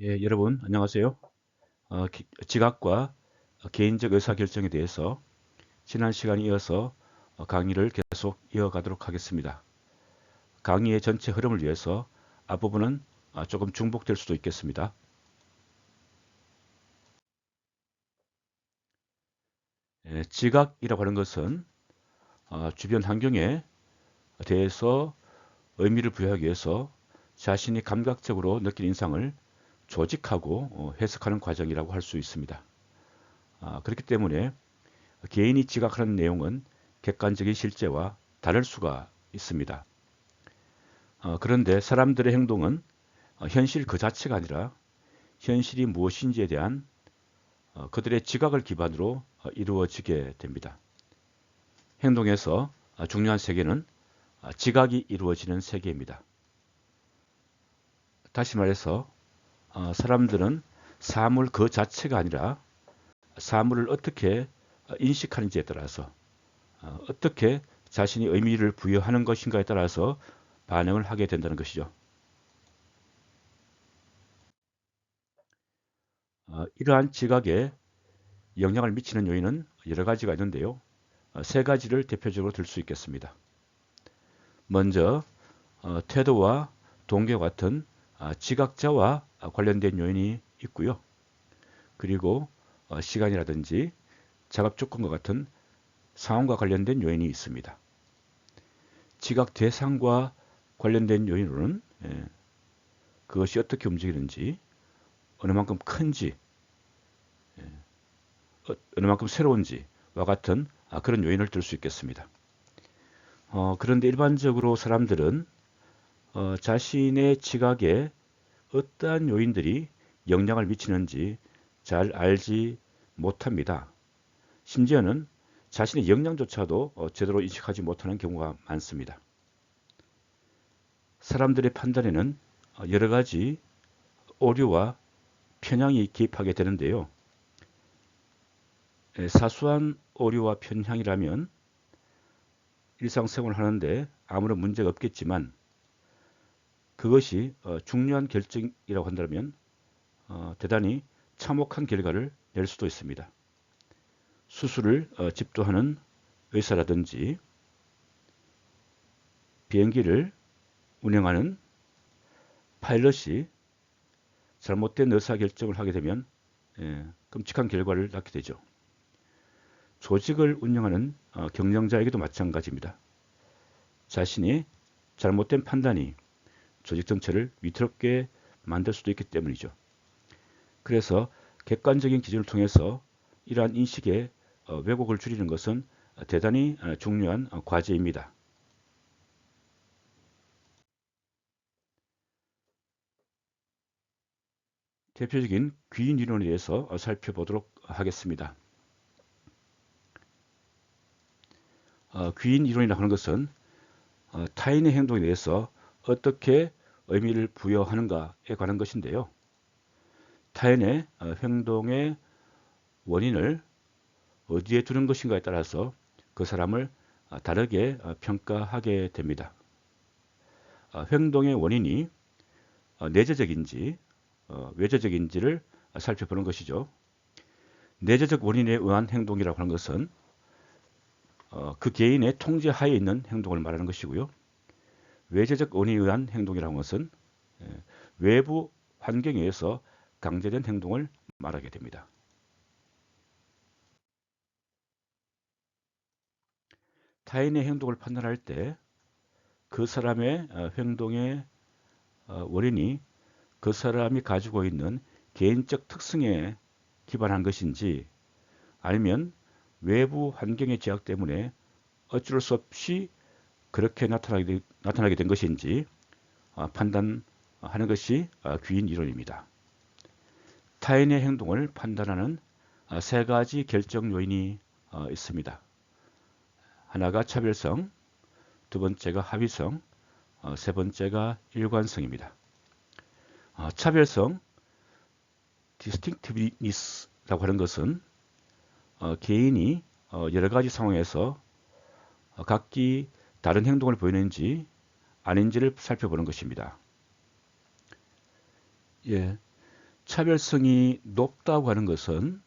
예, 여러분 안녕하세요. 지각과 개인적 의사결정에 대해서 지난 시간에 이어서 강의를 계속 이어가도록 하겠습니다. 강의의 전체 흐름을 위해서 앞부분은 조금 중복될 수도 있겠습니다. 지각이라고 하는 것은 주변 환경에 대해서 의미를 부여하기 위해서 자신이 감각적으로 느낀 인상을 조직하고 해석하는 과정이라고 할 수 있습니다. 그렇기 때문에 개인이 지각하는 내용은 객관적인 실제와 다를 수가 있습니다. 그런데 사람들의 행동은 현실 그 자체가 아니라 현실이 무엇인지에 대한 그들의 지각을 기반으로 이루어지게 됩니다. 행동에서 중요한 세계는 지각이 이루어지는 세계입니다. 다시 말해서 사람들은 사물 그 자체가 아니라 사물을 어떻게 인식하는지에 따라서 어떻게 자신이 의미를 부여하는 것인가에 따라서 반응을 하게 된다는 것이죠. 이러한 지각에 영향을 미치는 요인은 여러 가지가 있는데요. 세 가지를 대표적으로 들 수 있겠습니다. 먼저 태도와 동기와 같은 지각자와 관련된 요인이 있고요. 그리고 시간이라든지 작업 조건과 같은 상황과 관련된 요인이 있습니다. 지각 대상과 관련된 요인으로는 그것이 어떻게 움직이는지, 어느 만큼 큰지, 어느 만큼 새로운지와 같은 그런 요인을 들 수 있겠습니다. 그런데 일반적으로 사람들은 자신의 지각에 어떠한 요인들이 영향을 미치는지 잘 알지 못합니다. 심지어는 자신의 역량조차도 제대로 인식하지 못하는 경우가 많습니다. 사람들의 판단에는 여러 가지 오류와 편향이 개입하게 되는데요. 사소한 오류와 편향이라면 일상생활을 하는데 아무런 문제가 없겠지만 그것이 중요한 결정이라고 한다면 대단히 참혹한 결과를 낼 수도 있습니다. 수술을 집도하는 의사라든지 비행기를 운영하는 파일럿이 잘못된 의사결정을 하게 되면 끔찍한 결과를 낳게 되죠. 조직을 운영하는 경영자에게도 마찬가지입니다. 자신이 잘못된 판단이 조직 전체를 위태롭게 만들 수도 있기 때문이죠. 그래서 객관적인 기준을 통해서 이러한 인식의 왜곡을 줄이는 것은 대단히 중요한 과제입니다. 대표적인 귀인 이론에 대해서 살펴보도록 하겠습니다. 귀인 이론이라고 하는 것은 타인의 행동에 대해서 어떻게 의미를 부여하는가에 관한 것인데요. 타인의 행동의 원인을 어디에 두는 것인가에 따라서 그 사람을 다르게 평가하게 됩니다. 행동의 원인이 내재적인지 외재적인지를 살펴보는 것이죠. 내재적 원인에 의한 행동이라고 하는 것은 그 개인의 통제 하에 있는 행동을 말하는 것이고요. 외재적 원인에 의한 행동이라는 것은 외부 환경에 의해서 강제된 행동을 말하게 됩니다. 타인의 행동을 판단할 때 그 사람의 행동의 원인이 그 사람이 가지고 있는 개인적 특성에 기반한 것인지 아니면 외부 환경의 제약 때문에 어쩔 수 없이 그렇게 나타나게 된 것인지 판단하는 것이 귀인 이론입니다. 타인의 행동을 판단하는 세 가지 결정 요인이 있습니다. 하나가 차별성, 두 번째가 합의성, 세 번째가 일관성입니다. 차별성, distinctiveness라고 하는 것은 개인이 여러 가지 상황에서 각기 다른 행동을 보이는지 아닌지를 살펴보는 것입니다. 예, 차별성이 높다고 하는 것은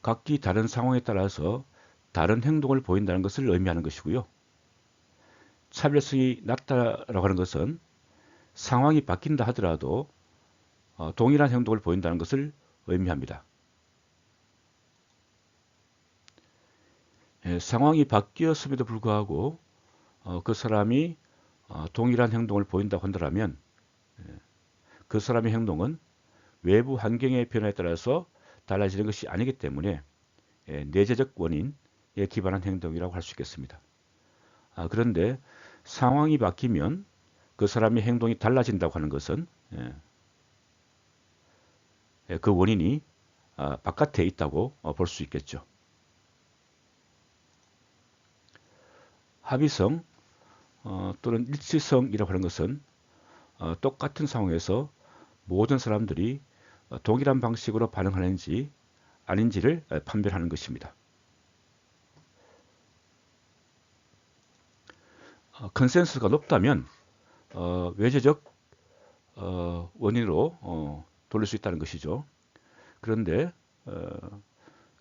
각기 다른 상황에 따라서 다른 행동을 보인다는 것을 의미하는 것이고요. 차별성이 낮다라고 하는 것은 상황이 바뀐다 하더라도 동일한 행동을 보인다는 것을 의미합니다. 상황이 바뀌었음에도 불구하고 그 사람이 동일한 행동을 보인다고 한다면 그 사람의 행동은 외부 환경의 변화에 따라서 달라지는 것이 아니기 때문에 내재적 원인에 기반한 행동이라고 할 수 있겠습니다. 그런데 상황이 바뀌면 그 사람의 행동이 달라진다고 하는 것은 그 원인이 바깥에 있다고 볼 수 있겠죠. 합의성 또는 일치성이라고 하는 것은 똑같은 상황에서 모든 사람들이 동일한 방식으로 반응하는지 아닌지를 판별하는 것입니다. 컨센서스가 높다면 외재적 원인으로 돌릴 수 있다는 것이죠. 그런데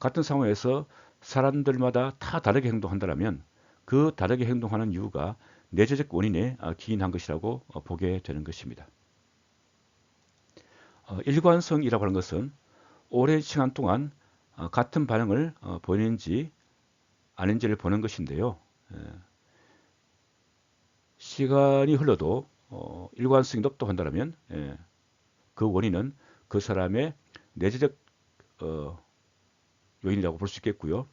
같은 상황에서 사람들마다 다 다르게 행동한다면 그 다르게 행동하는 이유가 내재적 원인에 기인한 것이라고 보게 되는 것입니다. 일관성이라고 하는 것은 오랜 시간 동안 같은 반응을 보이는지 아닌지를 보는 것인데요. 시간이 흘러도 일관성이 높다고 한다면 그 원인은 그 사람의 내재적 요인이라고 볼 수 있겠고요.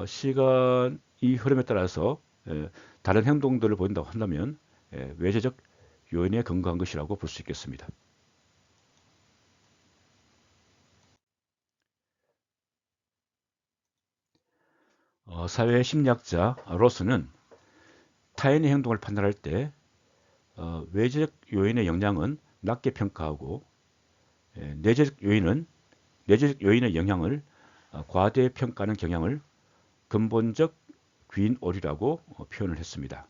시간이 흐름에 따라서 다른 행동들을 보인다고 한다면 외재적 요인에 근거한 것이라고 볼 수 있겠습니다. 사회 심리학자 로스는 타인의 행동을 판단할 때 외재적 요인의 영향은 낮게 평가하고 내재적 요인의 영향을 과대 평가하는 경향을 근본적 귀인 오류라고 표현을 했습니다.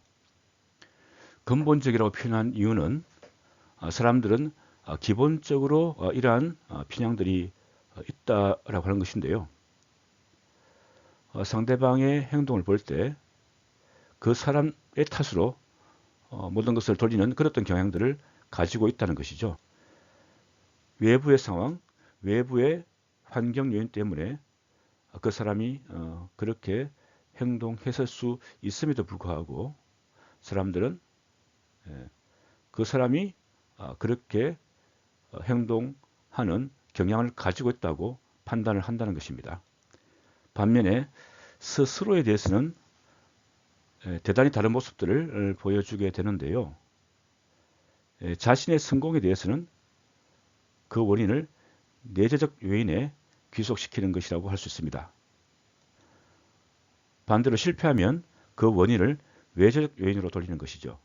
근본적이라고 표현한 이유는 사람들은 기본적으로 이러한 편향들이 있다라고 하는 것인데요. 상대방의 행동을 볼 때 그 사람의 탓으로 모든 것을 돌리는 그런 경향들을 가지고 있다는 것이죠. 외부의 상황, 외부의 환경 요인 때문에 그 사람이 그렇게 행동했을 수 있음에도 불구하고 사람들은 그 사람이 그렇게 행동하는 경향을 가지고 있다고 판단을 한다는 것입니다. 반면에 스스로에 대해서는 대단히 다른 모습들을 보여주게 되는데요. 자신의 성공에 대해서는 그 원인을 내재적 요인에 귀속시키는 것이라고 할 수 있습니다. 반대로 실패하면 그 원인을 외재적 요인으로 돌리는 것이죠.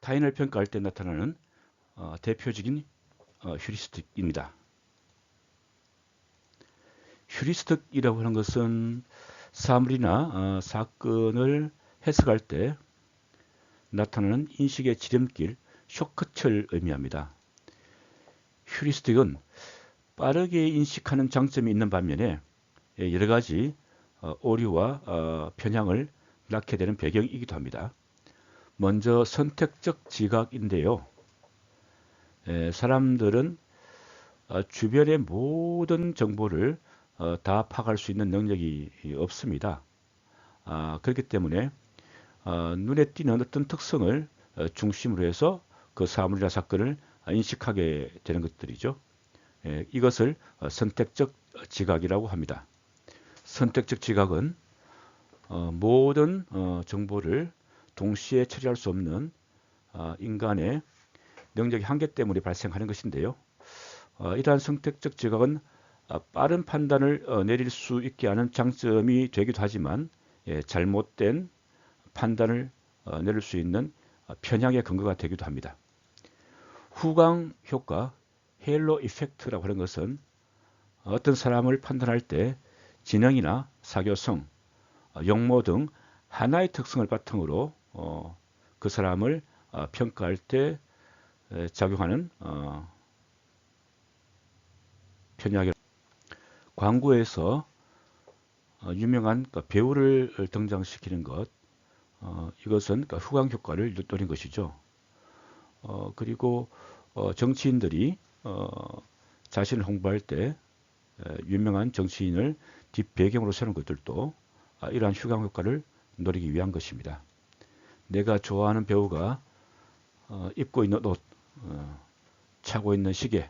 타인을 평가할 때 나타나는 대표적인 휴리스틱입니다. 휴리스틱이라고 하는 것은 사물이나 사건을 해석할 때 나타나는 인식의 지름길, 쇼크트를 의미합니다. 휴리스틱은 빠르게 인식하는 장점이 있는 반면에 여러 가지 오류와 편향을 낳게 되는 배경이기도 합니다. 먼저 선택적 지각인데요. 사람들은 주변의 모든 정보를 다 파악할 수 있는 능력이 없습니다. 그렇기 때문에 눈에 띄는 어떤 특성을 중심으로 해서 그 사물이나 사건을 인식하게 되는 것들이죠. 이것을 선택적 지각이라고 합니다. 선택적 지각은 모든 정보를 동시에 처리할 수 없는 인간의 능력의 한계 때문에 발생하는 것인데요. 이러한 선택적 지각은 빠른 판단을 내릴 수 있게 하는 장점이 되기도 하지만 잘못된 판단을 내릴 수 있는 편향의 근거가 되기도 합니다. 후광 효과, 헤일로 이펙트라고 하는 것은 어떤 사람을 판단할 때 지능이나 사교성, 용모 등 하나의 특성을 바탕으로 그 사람을 평가할 때 작용하는 편의하게 광고에서 유명한 배우를 등장시키는 것, 이것은 후광 효과를 노린 것이죠. 그리고 정치인들이 자신을 홍보할 때 유명한 정치인을 뒷배경으로 세우는 것들도 이러한 후광 효과를 노리기 위한 것입니다. 내가 좋아하는 배우가 입고 있는 옷, 차고 있는 시계,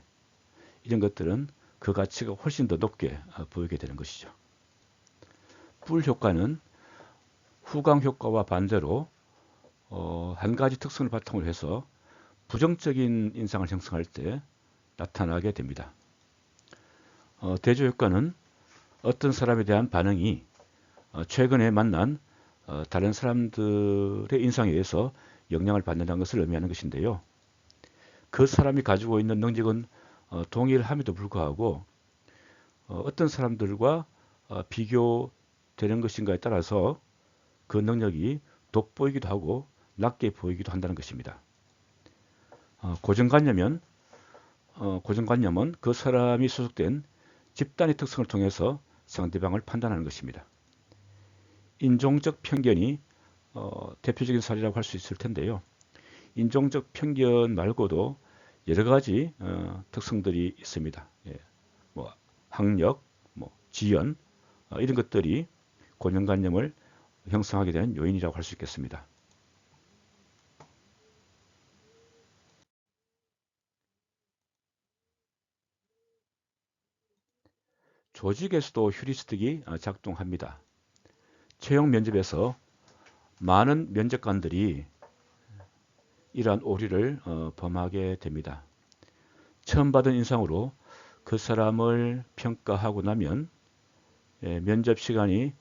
이런 것들은 그 가치가 훨씬 더 높게 보이게 되는 것이죠. 뿔 효과는 후광 효과와 반대로 한 가지 특성을 바탕으로 해서 부정적인 인상을 형성할 때 나타나게 됩니다. 대조 효과는 어떤 사람에 대한 반응이 최근에 만난 다른 사람들의 인상에 의해서 영향을 받는다는 것을 의미하는 것인데요. 그 사람이 가지고 있는 능력은 동일함에도 불구하고 어떤 사람들과 비교되는 것인가에 따라서 그 능력이 돋보이기도 하고 낮게 보이기도 한다는 것입니다. 고정관념은 그 사람이 소속된 집단의 특성을 통해서 상대방을 판단하는 것입니다. 인종적 편견이 대표적인 사례라고 할 수 있을 텐데요. 인종적 편견 말고도 여러 가지 특성들이 있습니다. 예, 뭐 학력, 뭐 지연 이런 것들이 고정관념을 형성하게 되는 요인이라고 할 수 있겠습니다. 조직에서도 휴리스틱이 작동합니다. 채용 면접에서 많은 면접관들이 이러한 오류를 범하게 됩니다. 처음 받은 인상으로 그 사람을 평가하고 나면 면접 시간이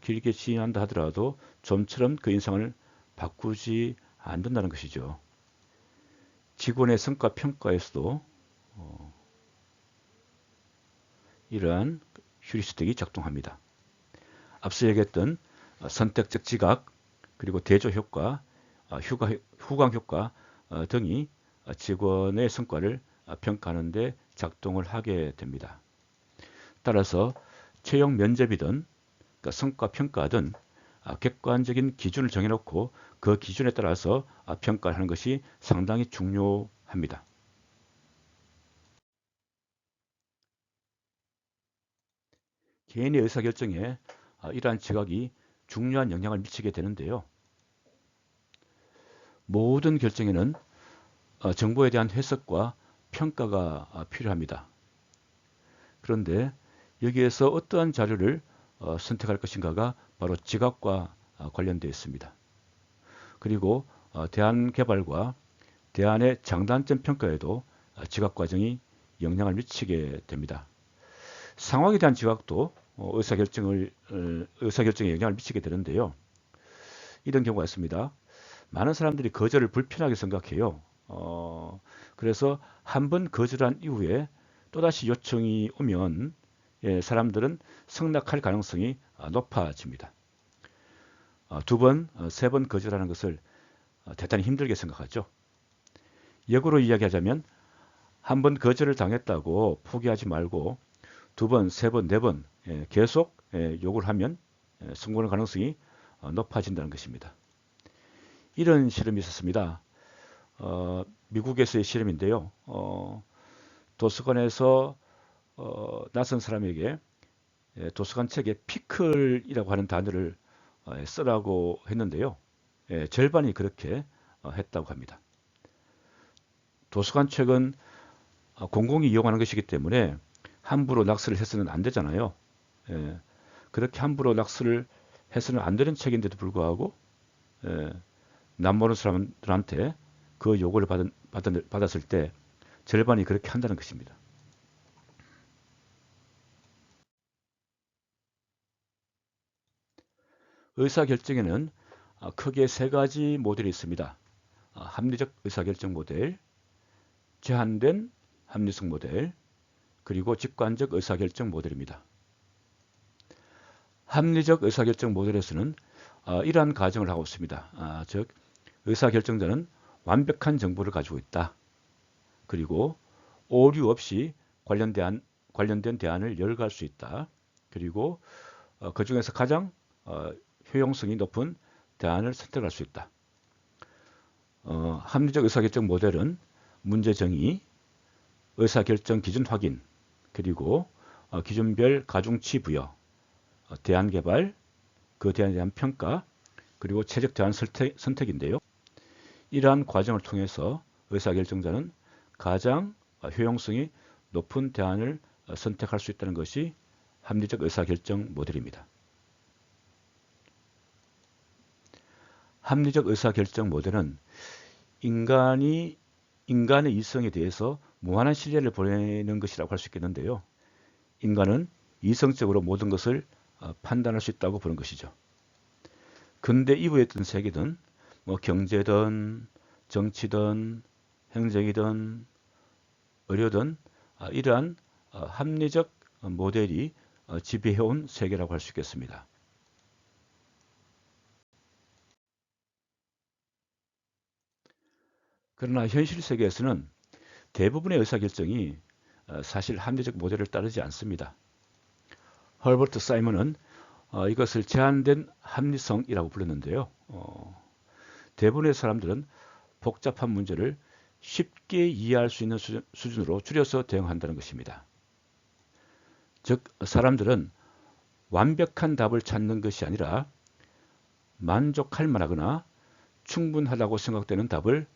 길게 지난다 하더라도 좀처럼 그 인상을 바꾸지 않는다는 것이죠. 직원의 성과 평가에서도 이러한 휴리스틱이 작동합니다. 앞서 얘기했던 선택적 지각, 그리고 대조 효과, 후광 효과 등이 직원의 성과를 평가하는 데 작동을 하게 됩니다. 따라서 채용 면접이든 성과 평가든 객관적인 기준을 정해놓고 그 기준에 따라서 평가를 하는 것이 상당히 중요합니다. 개인의 의사결정에 이러한 지각이 중요한 영향을 미치게 되는데요. 모든 결정에는 정보에 대한 해석과 평가가 필요합니다. 그런데 여기에서 어떠한 자료를 선택할 것인가가 바로 지각과 관련되어 있습니다. 그리고 대안 개발과 대안의 장단점 평가에도 지각 과정이 영향을 미치게 됩니다. 상황에 대한 지각도 의사결정에 영향을 미치게 되는데요. 이런 경우가 있습니다. 많은 사람들이 거절을 불편하게 생각해요. 그래서 한 번 거절한 이후에 또다시 요청이 오면 사람들은 승낙할 가능성이 높아집니다. 두 번, 세 번 거절하는 것을 대단히 힘들게 생각하죠. 역으로 이야기하자면 한 번 거절을 당했다고 포기하지 말고 두 번, 세 번, 네 번 계속 요구를 하면 성공할 가능성이 높아진다는 것입니다. 이런 실험이 있었습니다. 미국에서의 실험인데요. 도서관에서 낯선 사람에게 도서관 책에 피클이라고 하는 단어를 쓰라고 했는데요. 절반이 그렇게 했다고 합니다. 도서관 책은 공공이 이용하는 것이기 때문에 함부로 낙서를 해서는 안 되잖아요. 그렇게 함부로 낙서를 해서는 안 되는 책인데도 불구하고 남모르는 사람들한테 그 요구를 받았을 때 절반이 그렇게 한다는 것입니다. 의사결정에는 크게 세 가지 모델이 있습니다. 합리적 의사결정 모델, 제한된 합리성 모델, 그리고 직관적 의사결정 모델입니다. 합리적 의사결정 모델에서는 이러한 가정을 하고 있습니다. 즉 의사결정자는 완벽한 정보를 가지고 있다. 그리고 오류 없이 관련된 대안을 열거할 수 있다. 그리고 그 중에서 가장 효용성이 높은 대안을 선택할 수 있다. 합리적 의사결정 모델은 문제 정의, 의사결정 기준 확인, 그리고 기준별 가중치 부여, 대안 개발, 그 대안에 대한 평가, 그리고 최적 대안 선택인데요. 이러한 과정을 통해서 의사결정자는 가장 효용성이 높은 대안을 선택할 수 있다는 것이 합리적 의사결정 모델입니다. 합리적 의사결정 모델은 인간의 이성에 대해서 무한한 신뢰를 보내는 것이라고 할 수 있겠는데요. 인간은 이성적으로 모든 것을 판단할 수 있다고 보는 것이죠. 근대 이후에 있던 세계든 경제든 정치든 행정이든 의료든 이러한 합리적 모델이 지배해온 세계라고 할 수 있겠습니다. 그러나 현실 세계에서는 대부분의 의사결정이 사실 합리적 모델을 따르지 않습니다. 허버트 사이먼은 이것을 제한된 합리성이라고 불렀는데요. 대부분의 사람들은 복잡한 문제를 쉽게 이해할 수 있는 수준으로 줄여서 대응한다는 것입니다. 즉 사람들은 완벽한 답을 찾는 것이 아니라 만족할 만하거나 충분하다고 생각되는 답을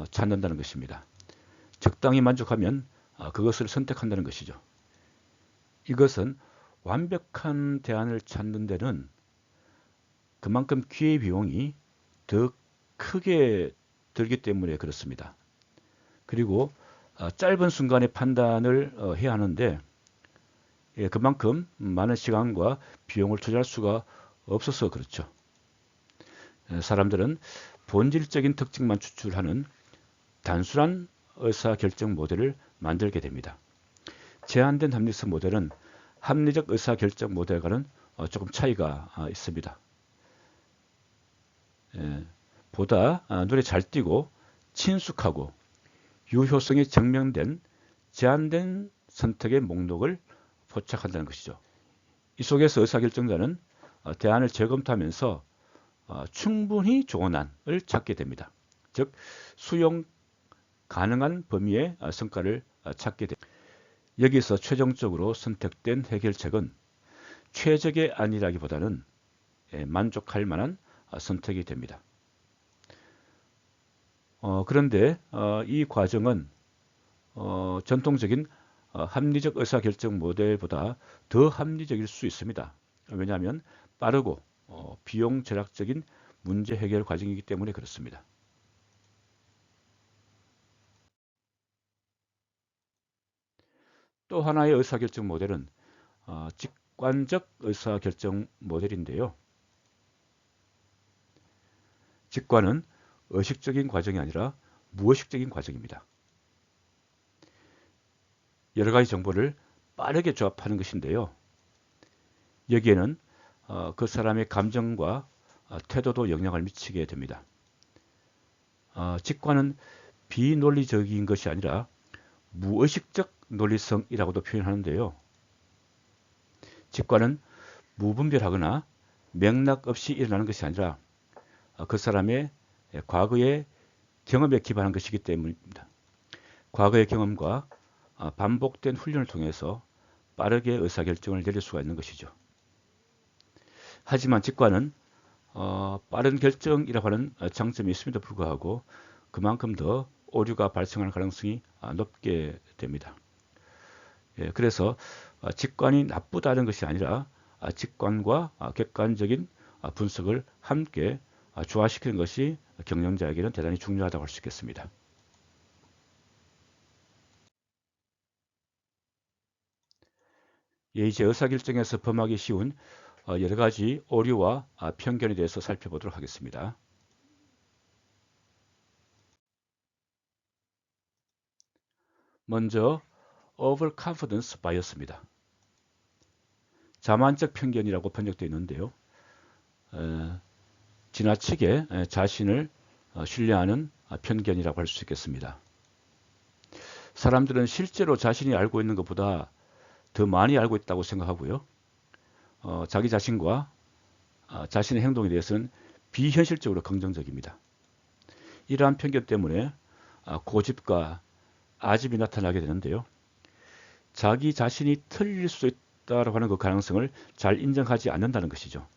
찾는다는 것입니다. 적당히 만족하면 그것을 선택한다는 것이죠. 이것은 완벽한 대안을 찾는 데는 그만큼 기회비용이 더 크게 들기 때문에 그렇습니다. 그리고 짧은 순간의 판단을 해야 하는데 그만큼 많은 시간과 비용을 투자할 수가 없어서 그렇죠. 사람들은 본질적인 특징만 추출하는 단순한 의사결정 모델을 만들게 됩니다. 제한된 합리성 모델은 합리적 의사결정 모델과는 조금 차이가 있습니다. 보다 눈에 잘 띄고 친숙하고 유효성이 증명된 제한된 선택의 목록을 포착한다는 것이죠. 이 속에서 의사결정자는 대안을 재검토하면서 충분히 좋은 안을 찾게 됩니다. 즉 수용 가능한 범위의 성과를 찾게 됩니다. 여기서 최종적으로 선택된 해결책은 최적의 안이라기보다는 만족할 만한 선택이 됩니다. 그런데 이 과정은 전통적인 합리적 의사결정 모델보다 더 합리적일 수 있습니다. 왜냐하면 빠르고 비용 절약적인 문제 해결 과정이기 때문에 그렇습니다. 또 하나의 의사결정 모델은 직관적 의사결정 모델인데요. 직관은 의식적인 과정이 아니라 무의식적인 과정입니다. 여러 가지 정보를 빠르게 조합하는 것인데요. 여기에는 그 사람의 감정과 태도도 영향을 미치게 됩니다. 직관은 비논리적인 것이 아니라 무의식적 논리성이라고도 표현하는데요. 직관은 무분별하거나 맥락 없이 일어나는 것이 아니라 그 사람의 과거의 경험에 기반한 것이기 때문입니다. 과거의 경험과 반복된 훈련을 통해서 빠르게 의사결정을 내릴 수가 있는 것이죠. 하지만 직관은 빠른 결정이라고 하는 장점이 있음에도 불구하고 그만큼 더 오류가 발생할 가능성이 높게 됩니다. 그래서 직관이 나쁘다는 것이 아니라 직관과 객관적인 분석을 함께 조화시키는 것이 경영자에게는 대단히 중요하다고 할 수 있겠습니다. 이제 의사결정에서 범하기 쉬운 여러 가지 오류와 편견에 대해서 살펴보도록 하겠습니다. 먼저 overconfidence bias입니다. 자만적 편견이라고 번역되어 있는데요. 지나치게 자신을 신뢰하는 편견이라고 할 수 있겠습니다. 사람들은 실제로 자신이 알고 있는 것보다 더 많이 알고 있다고 생각하고요. 자기 자신과 자신의 행동에 대해서는 비현실적으로 긍정적입니다. 이러한 편견 때문에 고집과 아집이 나타나게 되는데요. 자기 자신이 틀릴 수 있다고 하는 그 가능성을 잘 인정하지 않는다는 것이죠.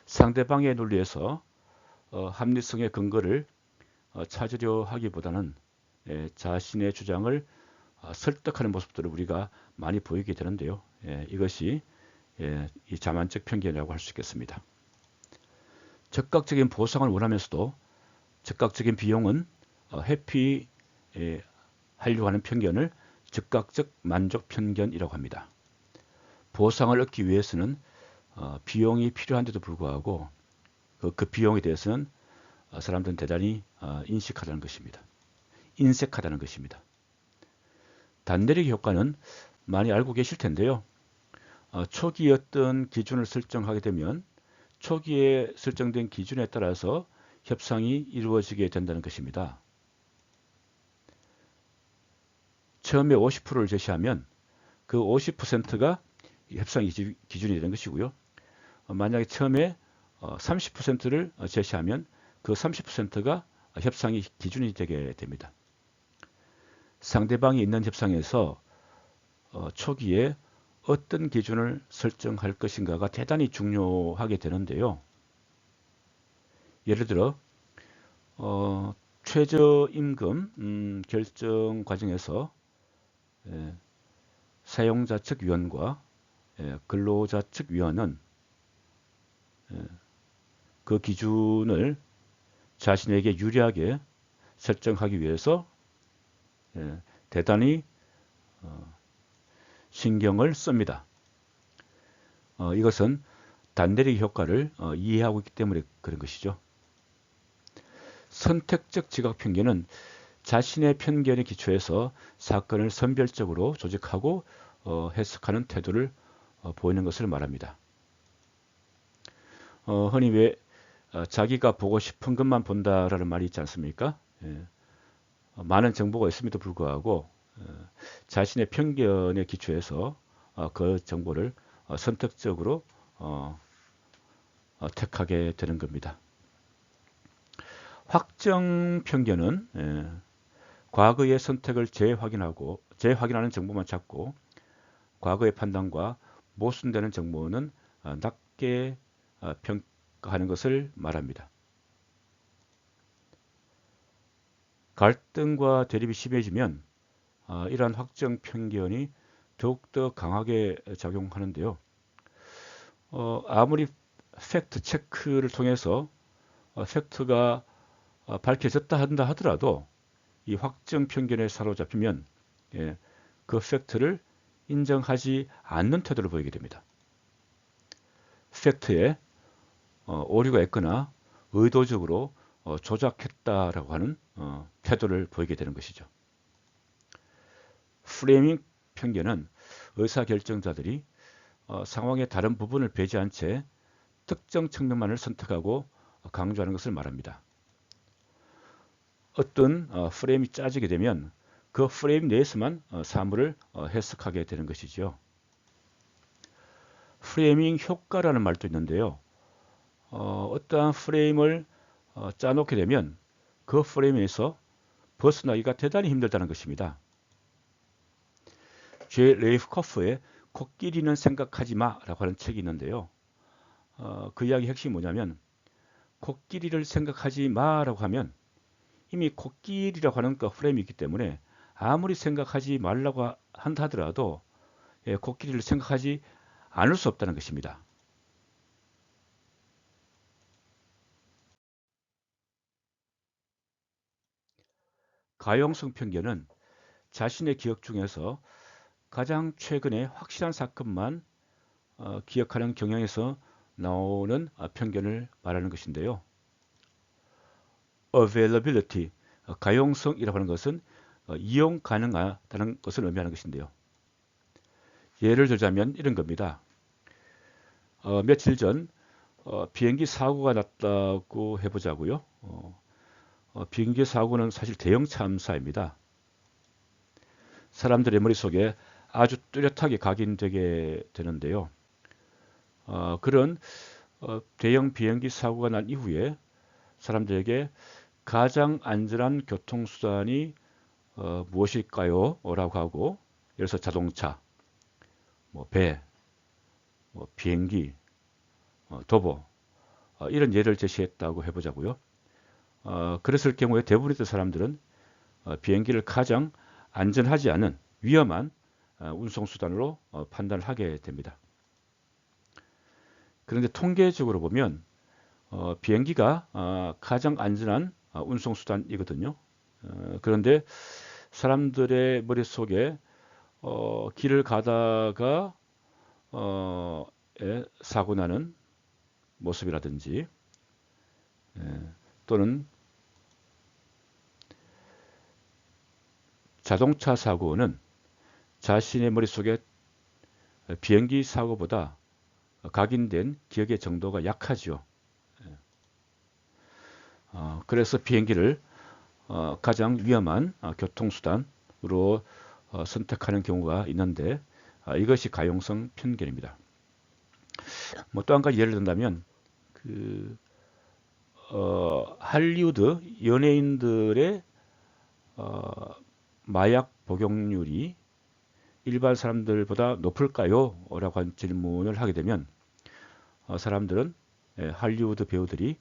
상대방의 논리에서 합리성의 근거를 찾으려 하기보다는 자신의 주장을 설득하는 모습들을 우리가 많이 보이게 되는데요. 이것이 이 자만적 편견이라고 할 수 있겠습니다. 즉각적인 보상을 원하면서도 즉각적인 비용은 회피하려고 하는 편견을 즉각적 만족 편견이라고 합니다. 보상을 얻기 위해서는 비용이 필요한데도 불구하고 그 비용에 대해서는 사람들은 대단히 인식하다는 것입니다. 인색하다는 것입니다. 단내리기 효과는 많이 알고 계실 텐데요. 초기에 어떤 기준을 설정하게 되면 초기에 설정된 기준에 따라서 협상이 이루어지게 된다는 것입니다. 처음에 50%를 제시하면 그 50%가 협상 기준이 되는 것이고요. 만약에 처음에 30%를 제시하면 그 30%가 협상의 기준이 되게 됩니다. 상대방이 있는 협상에서 초기에 어떤 기준을 설정할 것인가가 대단히 중요하게 되는데요. 예를 들어 최저임금 결정 과정에서 사용자 측 위원과 근로자 측 위원은 그 기준을 자신에게 유리하게 설정하기 위해서 대단히 신경을 씁니다. 이것은 단내리기 효과를 이해하고 있기 때문에 그런 것이죠. 선택적 지각 편견은 자신의 편견에 기초해서 사건을 선별적으로 조직하고 해석하는 태도를 보이는 것을 말합니다. 흔히 왜 자기가 보고 싶은 것만 본다라는 말이 있지 않습니까? 많은 정보가 있음에도 불구하고 자신의 편견에 기초해서 그 정보를 선택적으로 택하게 되는 겁니다. 확정 편견은 과거의 선택을 재확인하는 정보만 찾고 과거의 판단과 모순되는 정보는 낮게 평가하는 것을 말합니다. 갈등과 대립이 심해지면 이러한 확정 편견이 더욱더 강하게 작용하는데요. 아무리 팩트 체크를 통해서 팩트가 밝혀졌다 한다 하더라도 이 확정 편견에 사로잡히면 그 팩트를 인정하지 않는 태도를 보이게 됩니다. 팩트에 오류가 있거나 의도적으로 조작했다라고 하는 태도를 보이게 되는 것이죠. 프레이밍 편견은 의사결정자들이 상황의 다른 부분을 배제한 채 특정 측면만을 선택하고 강조하는 것을 말합니다. 어떤 프레임이 짜지게 되면 그 프레임 내에서만 사물을 해석하게 되는 것이죠. 프레이밍 효과라는 말도 있는데요. 어떠한 프레임을 짜놓게 되면 그 프레임에서 벗어나기가 대단히 힘들다는 것입니다. 죄 레이프 커프의 코끼리는 생각하지 마라고 하는 책이 있는데요. 그 이야기 핵심이 뭐냐면 코끼리를 생각하지 마라고 하면 이미 코끼리라고 하는 그 프레임이 있기 때문에 아무리 생각하지 말라고 한다 하더라도 코끼리를 생각하지 않을 수 없다는 것입니다. 가용성 편견은 자신의 기억 중에서 가장 최근에 확실한 사건만 기억하는 경향에서 나오는 편견을 말하는 것인데요. availability, 가용성이라고 하는 것은 이용 가능하다는 것을 의미하는 것인데요. 예를 들자면 이런 겁니다. 며칠 전 비행기 사고가 났다고 해보자고요. 비행기 사고는 사실 대형 참사입니다. 사람들의 머릿속에 아주 뚜렷하게 각인되게 되는데요. 그런 대형 비행기 사고가 난 이후에 사람들에게 가장 안전한 교통수단이 무엇일까요? 라고 하고, 예를 들어서 자동차, 배, 비행기, 도보, 이런 예를 제시했다고 해보자고요. 그랬을 경우에 대부분의 사람들은 비행기를 가장 안전하지 않은 위험한 운송수단으로 판단을 하게 됩니다. 그런데 통계적으로 보면 비행기가 가장 안전한 운송수단이거든요. 그런데 사람들의 머릿속에 길을 가다가 사고 나는 모습이라든지 또는 자동차 사고는 자신의 머릿속에 비행기 사고보다 각인된 기억의 정도가 약하죠. 그래서 비행기를 가장 위험한 교통수단으로 선택하는 경우가 있는데 이것이 가용성 편견입니다. 또 한 가지 예를 든다면 할리우드 연예인들의 마약 복용률이 일반 사람들보다 높을까요? 라고 한 질문을 하게 되면 사람들은 할리우드 배우들이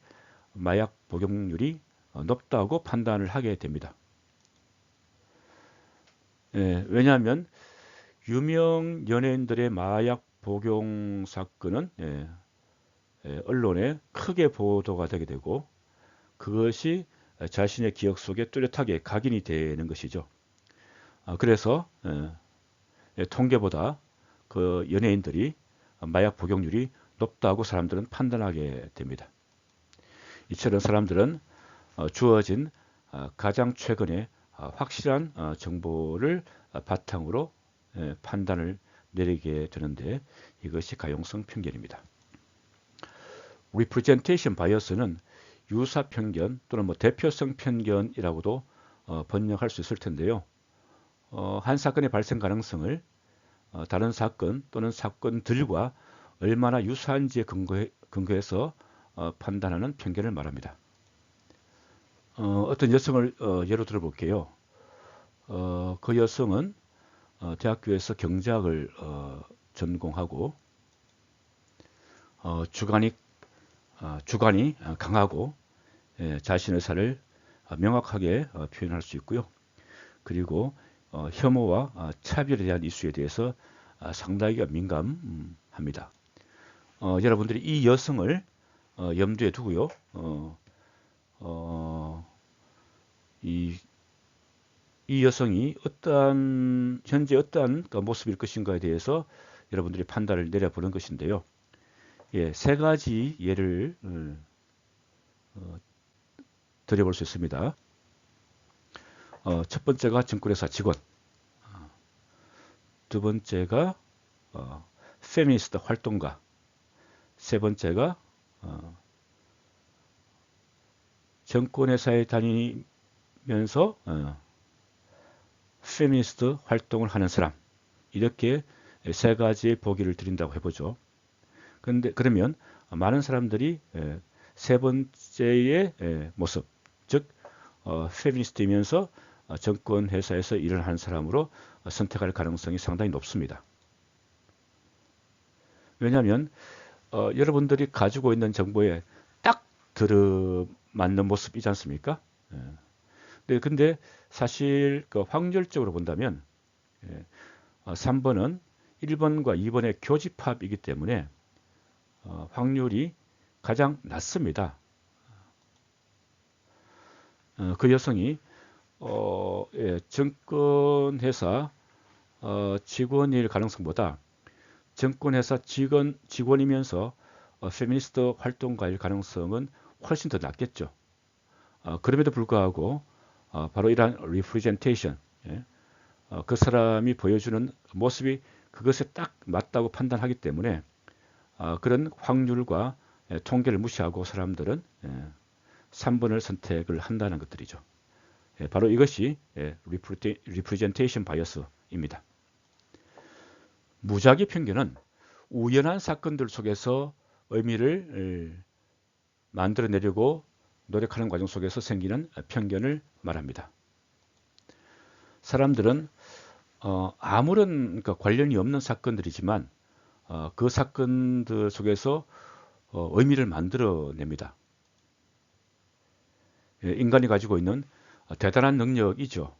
마약 복용률이 높다고 판단을 하게 됩니다. 왜냐하면 유명 연예인들의 마약 복용 사건은 언론에 크게 보도가 되게 되고 그것이 자신의 기억 속에 뚜렷하게 각인이 되는 것이죠. 그래서 통계보다 그 연예인들이 마약 복용률이 높다고 사람들은 판단하게 됩니다. 이처럼 사람들은 주어진 가장 최근의 확실한 정보를 바탕으로 판단을 내리게 되는데 이것이 가용성 편견입니다. representation bias는 유사 편견 또는 대표성 편견이라고도 번역할 수 있을 텐데요. 한 사건의 발생 가능성을 다른 사건 또는 사건들과 얼마나 유사한지에 근거해서 판단하는 편견을 말합니다. 어떤 여성을 예로 들어볼게요. 그 여성은 대학교에서 경제학을 전공하고 주관이 강하고 자신의 의사를 명확하게 표현할 수 있고요. 그리고 혐오와 차별에 대한 이슈에 대해서 상당히 민감합니다. 여러분들이 이 여성을 염두에 두고요. 이 여성이 현재 어떠한 모습일 것인가에 대해서 여러분들이 판단을 내려보는 것인데요. 세 가지 예를 드려볼 수 있습니다. 첫 번째가 증권회사 직원, 두 번째가 페미니스트 활동가, 세 번째가 증권회사에 다니면서 페미니스트 활동을 하는 사람, 이렇게 세 가지의 보기를 드린다고 해보죠. 그러면 많은 사람들이 세 번째의 모습, 즉 페미니스트이면서 증권회사에서 일을 하는 사람으로 선택할 가능성이 상당히 높습니다. 왜냐하면 여러분들이 가지고 있는 정보에 딱 들어맞는 모습이지 않습니까? 근데 사실 확률적으로 본다면 3번은 1번과 2번의 교집합이기 때문에 확률이 가장 낮습니다. 그 여성이 증권회사 직원일 가능성보다 증권회사 직원이면서 페미니스트 활동가일 가능성은 훨씬 더 낮겠죠. 그럼에도 불구하고 바로 이러한 representation, 예. 그 사람이 보여주는 모습이 그것에 딱 맞다고 판단하기 때문에 그런 확률과 통계를 무시하고 사람들은 3번을 선택을 한다는 것들이죠. 바로 이것이 리프레젠테이션 바이어스입니다. 무작위 편견은 우연한 사건들 속에서 의미를 만들어내려고 노력하는 과정 속에서 생기는 편견을 말합니다. 사람들은 아무런 관련이 없는 사건들이지만 그 사건들 속에서 의미를 만들어냅니다. 인간이 가지고 있는 대단한 능력이죠.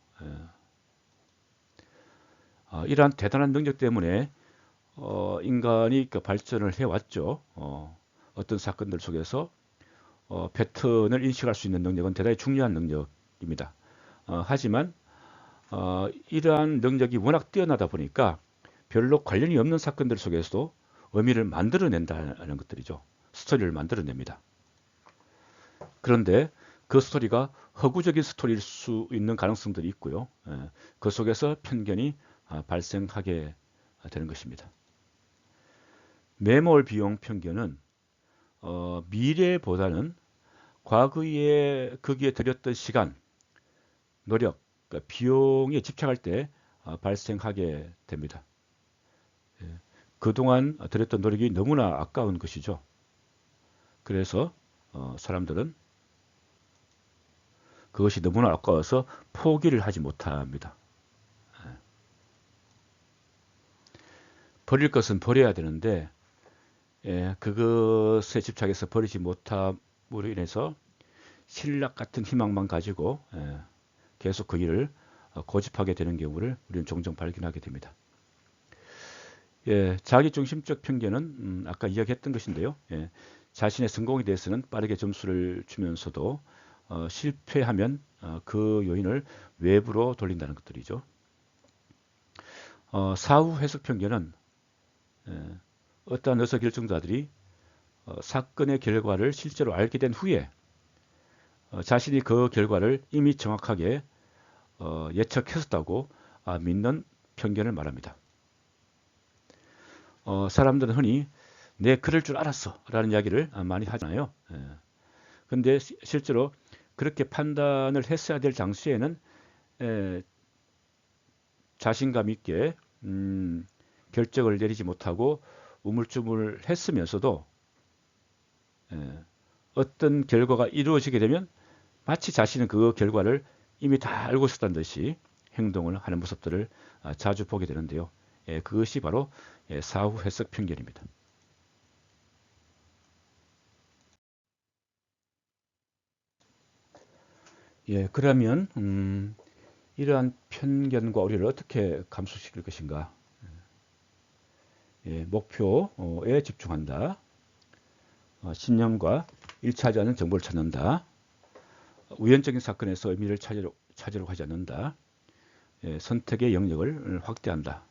이러한 대단한 능력 때문에 인간이 발전을 해왔죠. 어떤 사건들 속에서 패턴을 인식할 수 있는 능력은 대단히 중요한 능력입니다. 하지만 이러한 능력이 워낙 뛰어나다 보니까 별로 관련이 없는 사건들 속에서도 의미를 만들어낸다는 것들이죠. 스토리를 만들어냅니다. 그런데 그 스토리가 허구적인 스토리일 수 있는 가능성들이 있고요. 그 속에서 편견이 발생하게 되는 것입니다. 매몰 비용 편견은 미래보다는 과거에 거기에 들였던 시간, 노력, 그러니까 비용에 집착할 때 발생하게 됩니다. 그동안 들였던 노력이 너무나 아까운 것이죠. 그래서 사람들은 그것이 너무나 아까워서 포기를 하지 못합니다. 버릴 것은 버려야 되는데 그것에 집착해서 버리지 못함으로 인해서 신락 같은 희망만 가지고 계속 그 일을 고집하게 되는 경우를 우리는 종종 발견하게 됩니다. 자기중심적 편견은 아까 이야기했던 것인데요. 자신의 성공에 대해서는 빠르게 점수를 주면서도 실패하면 그 요인을 외부로 돌린다는 것들이죠. 사후 해석 편견은 어떠한 의사결정자들이 사건의 결과를 실제로 알게 된 후에 자신이 그 결과를 이미 정확하게 예측했었다고 믿는 편견을 말합니다. 사람들은 흔히 내 그럴 줄 알았어 라는 이야기를 많이 하잖아요. 근데 실제로 그렇게 판단을 했어야 될 당시에는 자신감 있게 결정을 내리지 못하고 우물쭈물했으면서도 어떤 결과가 이루어지게 되면 마치 자신은 그 결과를 이미 다 알고 있었다는 듯이 행동을 하는 모습들을 자주 보게 되는데요. 그것이 바로 사후 해석 편견입니다. 그러면 이러한 편견과 오류를 어떻게 감소시킬 것인가? 목표에 집중한다. 신념과 일치하지 않는 정보를 찾는다. 우연적인 사건에서 의미를 찾으려고 하지 않는다. 선택의 영역을 확대한다.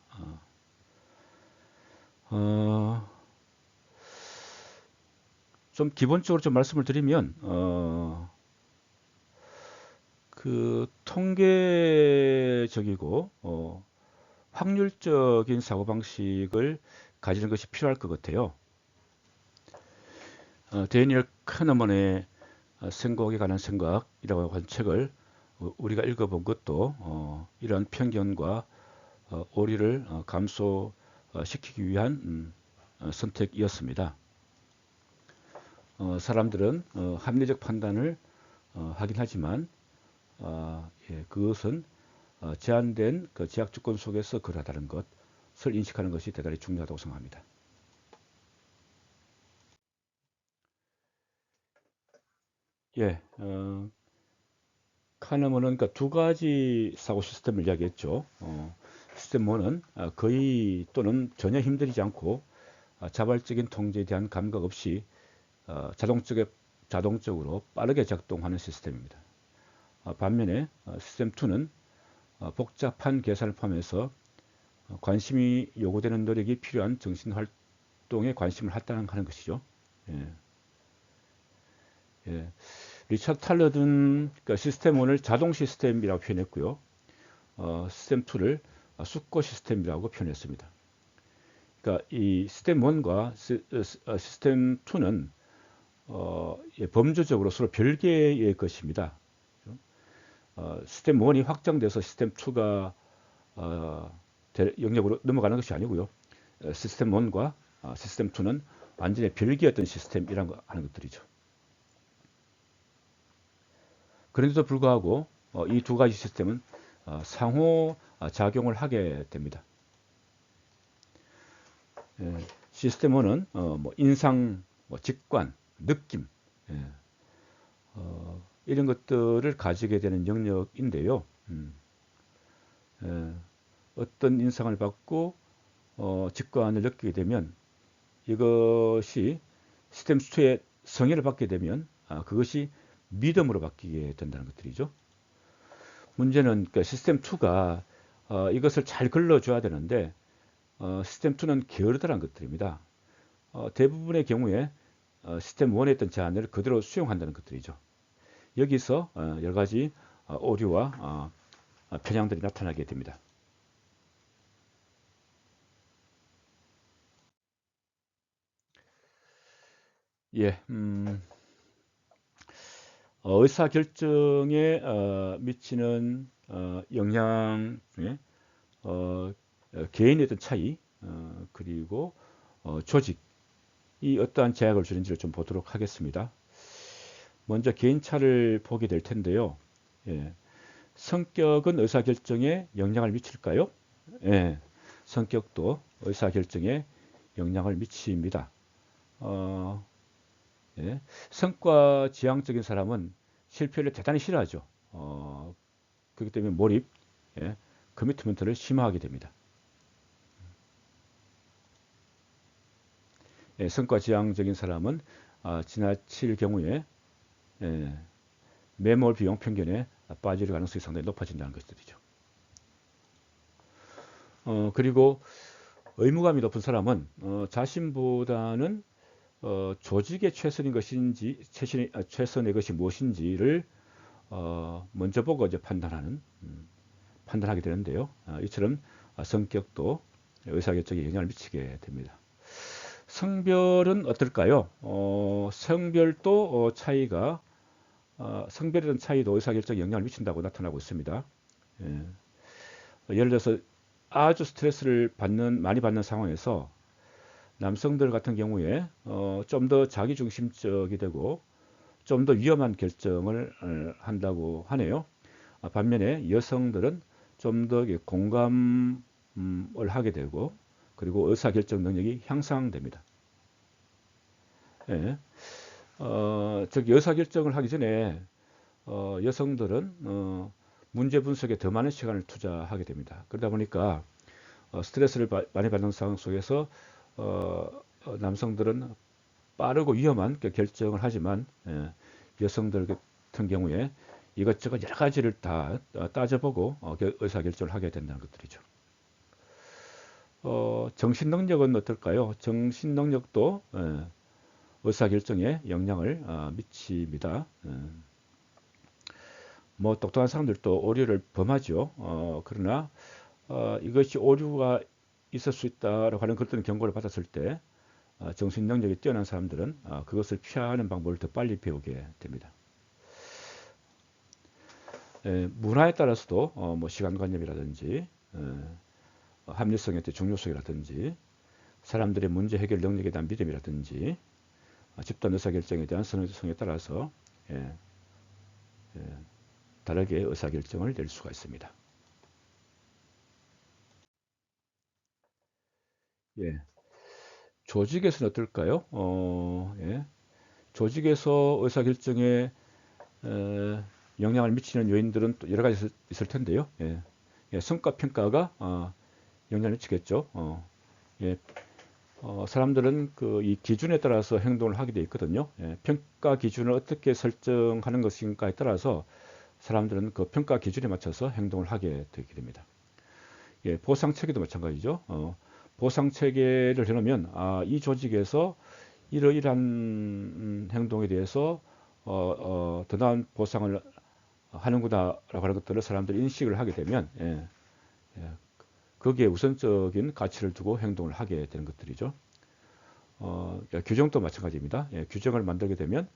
좀 기본적으로 좀 말씀을 드리면 그 통계적이고 확률적인 사고방식을 가지는 것이 필요할 것 같아요. 데니얼 카너먼의 생각에 관한 생각이라고 한 책을 우리가 읽어본 것도 이러한 편견과 오류를 감소시키기 위한 선택이었습니다. 사람들은 합리적 판단을 하긴 하지만 그것은 제한된 그 제약 조건 속에서 그러하다는 것을 인식하는 것이 대단히 중요하다고 생각합니다. 카네먼은 그러니까 두 가지 사고 시스템을 이야기했죠. 시스템 1은 거의 또는 전혀 힘들이지 않고 자발적인 통제에 대한 감각 없이 자동적으로 빠르게 작동하는 시스템입니다. 반면에 시스템 2는 복잡한 계산을 포함해서 관심이 요구되는 노력이 필요한 정신활동에 관심을 할당하는 것이죠. 리처드 탈러든 그러니까 시스템 1을 자동 시스템이라고 표현했고요. 시스템 2를 숙고 시스템이라고 표현했습니다. 그러니까 이 시스템 1과 시스템 2는 범주적으로 서로 별개의 것입니다. 시스템 1이 확정돼서 시스템 2가 영역으로 넘어가는 것이 아니고요. 시스템 1과 시스템 2는 완전히 별개였던 시스템이라는 거 하는 것들이죠. 그런데도 불구하고 이 두 가지 시스템은 상호 작용을 하게 됩니다. 시스템 1은 뭐 인상, 뭐 직관, 느낌 이런 것들을 가지게 되는 영역인데요. 어떤 인상을 받고 직관을 느끼게 되면 이것이 시스템 2의 성의를 받게 되면 그것이 믿음으로 바뀌게 된다는 것들이죠. 문제는 그 시스템 2가 이것을 잘 걸러줘야 되는데 시스템 2는 게으르다는 것들입니다. 대부분의 경우에 시스템 1에 있던 제한을 그대로 수용한다는 것들이죠. 여기서 여러 가지 오류와 편향들이 나타나게 됩니다. 예, 의사결정에 미치는 영향 중에 개인의 어떤 차이, 그리고 조직이 어떠한 제약을 주는지를 좀 보도록 하겠습니다. 먼저 개인차를 보게 될 텐데요. 예, 성격은 의사결정에 영향을 미칠까요? 예, 성격도 의사결정에 영향을 미칩니다. 예, 성과 지향적인 사람은 실패를 대단히 싫어하죠. 그렇기 때문에 몰입, 예, 커미트먼트를 심화하게 됩니다. 예, 성과 지향적인 사람은 지나칠 경우에 매몰 비용 편견에 빠질 가능성이 상당히 높아진다는 것들이죠. 그리고 의무감이 높은 사람은 자신보다는 조직의 최선인 것인지 최선의 것이 무엇인지를 먼저 보고 이제 판단하게 되는데요. 이처럼 성격도 의사결정에 영향을 미치게 됩니다. 성별은 어떨까요? 성별도 성별에 차이도 의사결정에 영향을 미친다고 나타나고 있습니다. 예. 예를 들어서 아주 스트레스를 많이 받는 상황에서 남성들 같은 경우에 좀 더 자기중심적이 되고 좀 더 위험한 결정을 한다고 하네요. 반면에 여성들은 좀 더 공감을 하게 되고 그리고 의사결정 능력이 향상됩니다. 예. 즉 의사결정을 하기 전에 여성들은 문제 분석에 더 많은 시간을 투자하게 됩니다. 그러다 보니까 스트레스를 많이 받는 상황 속에서 남성들은 빠르고 위험한 결정을 하지만 여성들 같은 경우에 이것저것 여러 가지를 다 따져보고 의사결정을 하게 된다는 것들이죠. 정신능력은 어떨까요? 정신능력도 의사결정에 영향을 미칩니다. 뭐 똑똑한 사람들도 오류를 범하죠. 그러나 이것이 오류가 있을 수 있다라고 하는 그런 경고를 받았을 때 정신 능력이 뛰어난 사람들은 그것을 피하는 방법을 더 빨리 배우게 됩니다. 문화에 따라서도 뭐 시간관념이라든지 합리성의 중요성이라든지 사람들의 문제 해결 능력에 대한 믿음이라든지 집단 의사결정에 대한 선호성에 따라서 다르게 의사결정을 낼 수가 있습니다. 예. 조직에서는 어떨까요? 예. 조직에서 의사결정에 영향을 미치는 요인들은 또 여러 가지 있을 텐데요. 예. 예, 성과 평가가 영향을 미치겠죠. 예. 사람들은 이 기준에 따라서 행동을 하게 되어 있거든요. 예, 평가 기준을 어떻게 설정하는 것인가에 따라서 사람들은 그 평가 기준에 맞춰서 행동을 하게 되게 됩니다. 예, 보상 체계도 마찬가지죠. 보상 체계를 해놓으면 이 조직에서 이러이러한 행동에 대해서 더 나은 보상을 하는구나라고 하는 것들을 사람들이 인식을 하게 되면 거기에 우선적인 가치를 두고 행동을 하게 되는 것들이죠. 규정도 마찬가지입니다. 규정을 만들게 되면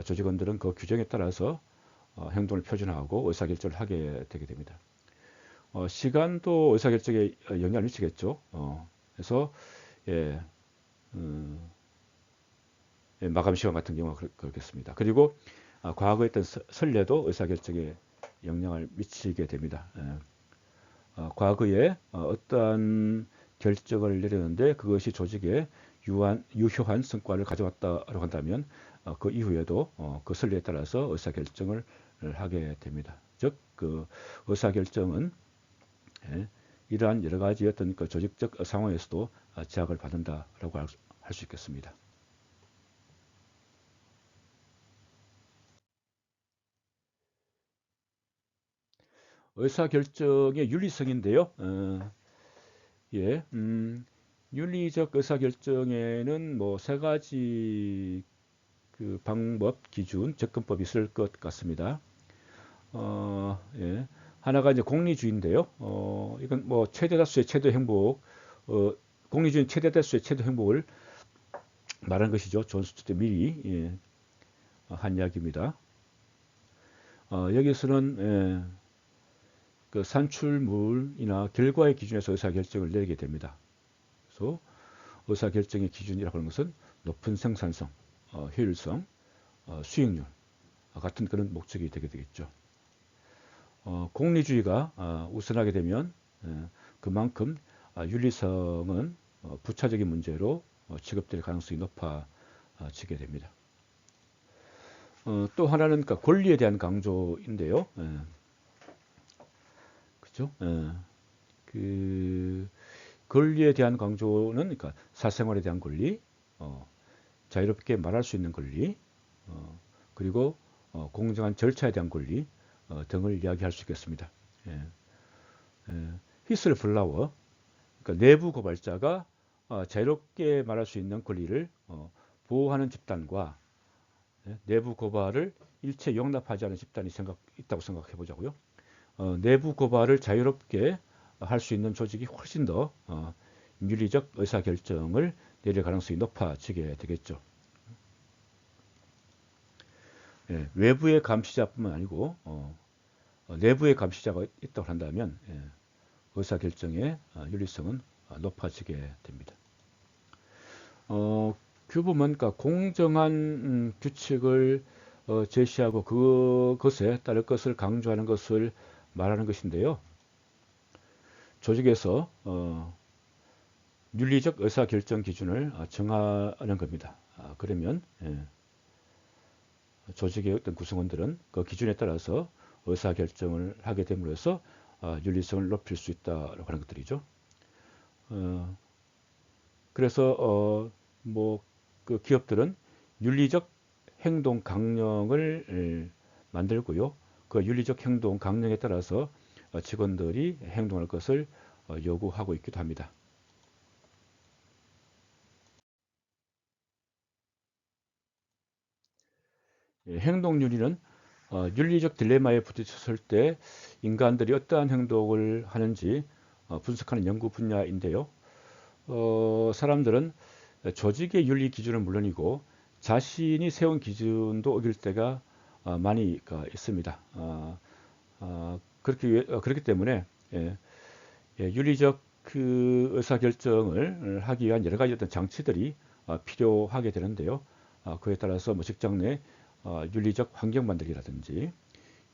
조직원들은 그 규정에 따라서 행동을 표준화하고 의사결정을 하게 되게 됩니다. 시간도 의사결정에 영향을 미치겠죠. 그래서 예, 마감 시간 같은 경우가 그렇겠습니다. 그리고 과거에 있던 선례도 의사결정에 영향을 미치게 됩니다. 과거에 어떠한 결정을 내렸는데 그것이 조직에 유효한 성과를 가져왔다고 한다면 그 이후에도 그 선례에 따라서 의사결정을 하게 됩니다. 즉, 그 의사결정은 이러한 여러 가지 어떤 그 조직적 상황에서도 제약을 받는다라고 할 수 있겠습니다. 의사결정의 윤리성인데요. 예, 윤리적 의사결정에는 뭐 세 가지 그 방법, 기준, 접근법이 있을 것 같습니다. 예. 하나가 이제 공리주의인데요. 이건 뭐 최대 다수의 최대 행복, 공리주의 최대 다수의 최대 행복을 말하는 것이죠. 존 스튜어트 밀이 한 이야기입니다. 여기서는 그 산출물이나 결과의 기준에서 의사결정을 내리게 됩니다. 그래서 의사결정의 기준이라고 하는 것은 높은 생산성, 효율성, 수익률 같은 그런 목적이 되게 되겠죠. 공리주의가 우선하게 되면 그만큼 윤리성은 부차적인 문제로 취급될 가능성이 높아지게 됩니다. 또 하나는 그러니까 권리에 대한 강조인데요. 그죠? 그 권리에 대한 강조는 그러니까 사생활에 대한 권리, 자유롭게 말할 수 있는 권리, 그리고 공정한 절차에 대한 권리 등을 이야기할 수 있겠습니다. 히슬 블라워, 그러니까 내부 고발자가 자유롭게 말할 수 있는 권리를 보호하는 집단과 내부 고발을 일체 용납하지 않은 집단이 있다고 생각해 보자고요. 내부 고발을 자유롭게 할 수 있는 조직이 훨씬 더 윤리적 의사결정을 내릴 가능성이 높아지게 되겠죠. 외부의 감시자뿐만 아니고 내부의 감시자가 있다고 한다면 의사결정의 윤리성은 높아지게 됩니다. 규범은 그러니까 공정한 규칙을 제시하고 그것에 따를 것을 강조하는 것을 말하는 것인데요. 조직에서 윤리적 의사결정 기준을 정하는 겁니다. 그러면 조직의 어떤 구성원들은 그 기준에 따라서 의사결정을 하게 됨으로써 윤리성을 높일 수 있다고 하는 것들이죠. 그래서 뭐 그 기업들은 윤리적 행동 강령을 만들고요. 그 윤리적 행동 강령에 따라서 직원들이 행동할 것을 요구하고 있기도 합니다. 행동윤리는 윤리적 딜레마에 부딪혔을 때 인간들이 어떠한 행동을 하는지 분석하는 연구 분야인데요. 사람들은 조직의 윤리 기준은 물론이고 자신이 세운 기준도 어길 때가 많이 있습니다. 그렇기 때문에 윤리적 그 의사결정을 하기 위한 여러 가지 어떤 장치들이 필요하게 되는데요. 그에 따라서 뭐 직장 내 윤리적 환경 만들기라든지